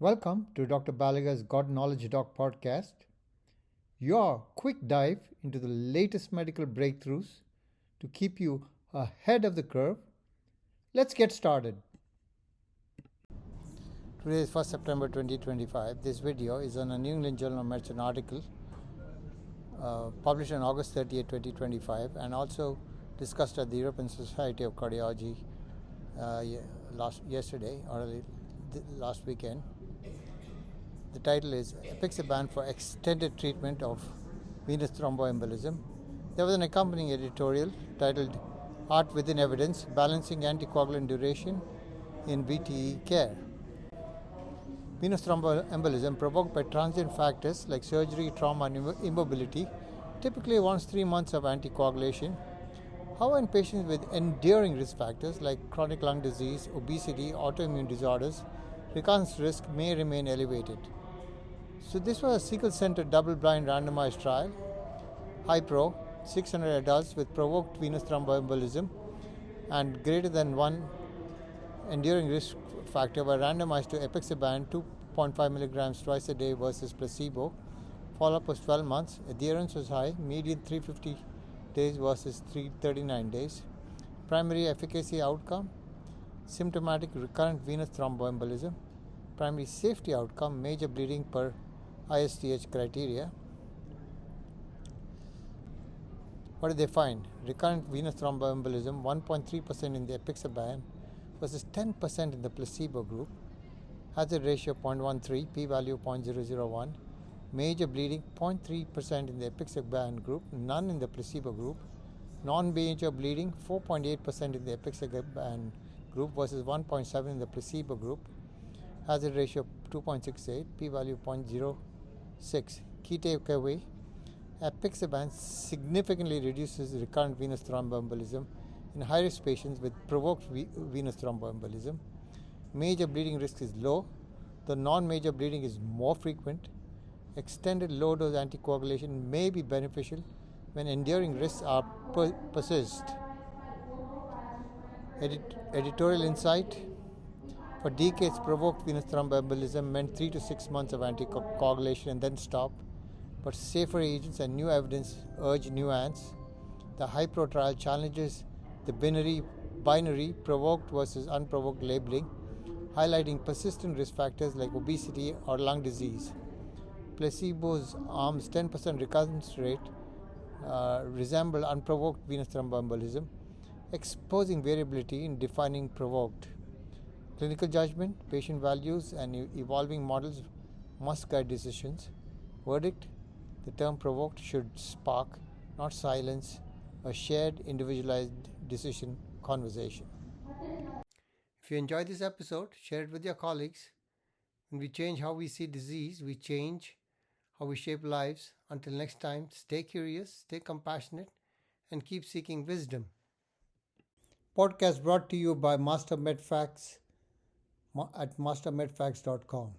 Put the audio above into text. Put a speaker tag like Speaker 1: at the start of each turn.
Speaker 1: Welcome to Dr. Balaga's God Knowledge Doc podcast, your quick dive into the latest medical breakthroughs to keep you ahead of the curve. Let's get started. Today is 1st September 2025. This video is on a New England Journal of Medicine article published on August 30th, 2025, and also discussed at the European Society of Cardiology last weekend. The title is Apixaban for Extended Treatment of Venous Thromboembolism. There was an accompanying editorial titled Art Within Evidence, Balancing Anticoagulant Duration in VTE Care. Venous thromboembolism provoked by transient factors like surgery, trauma, and immobility typically wants 3 months of anticoagulation. However, in patients with enduring risk factors like chronic lung disease, obesity, autoimmune disorders, recurrence risk may remain elevated. So this was a single-center double-blind randomized trial, HiPro, 600 adults with provoked venous thromboembolism and greater than 1 enduring risk factor were randomized to Apixaban 2.5 milligrams twice a day versus placebo. Follow-up was 12 months. Adherence was high, median 350 days versus 339 days. Primary efficacy outcome, symptomatic recurrent venous thromboembolism. Primary safety outcome, major bleeding per ISTH criteria. What did they find? Recurrent venous thromboembolism, 1.3% in the Apixaban versus 10% in the placebo group. Hazard ratio 0.13, p-value 0.001. Major bleeding 0.3% in the Apixaban group, none in the placebo group. Non-major bleeding 4.8% in the Apixaban group versus 1.7 in the placebo group. Hazard ratio 2.68, p-value 0.06. Key takeaway: Apixaban significantly reduces recurrent venous thromboembolism in high-risk patients with provoked venous thromboembolism. Major bleeding risk is low. The non-major bleeding is more frequent. Extended low-dose anticoagulation may be beneficial when enduring risks persist. Editorial insight: for decades, provoked venous thromboembolism meant 3 to 6 months of anticoagulation and then stop. But safer agents and new evidence urge nuance. The HiPro trial challenges the binary provoked versus unprovoked labeling, highlighting persistent risk factors like obesity or lung disease. Placebo's arm's 10% recurrence rate resemble unprovoked venous thromboembolism, exposing variability in defining provoked. Clinical judgment, patient values, and evolving models must guide decisions. Verdict: the term provoked should spark, not silence, a shared, individualized decision conversation. If you enjoyed this episode, share it with your colleagues. When we change how we see disease, we change how we shape lives. Until next time, stay curious, stay compassionate, and keep seeking wisdom. Podcast brought to you by Master MedFacts at mastermedfacts.com.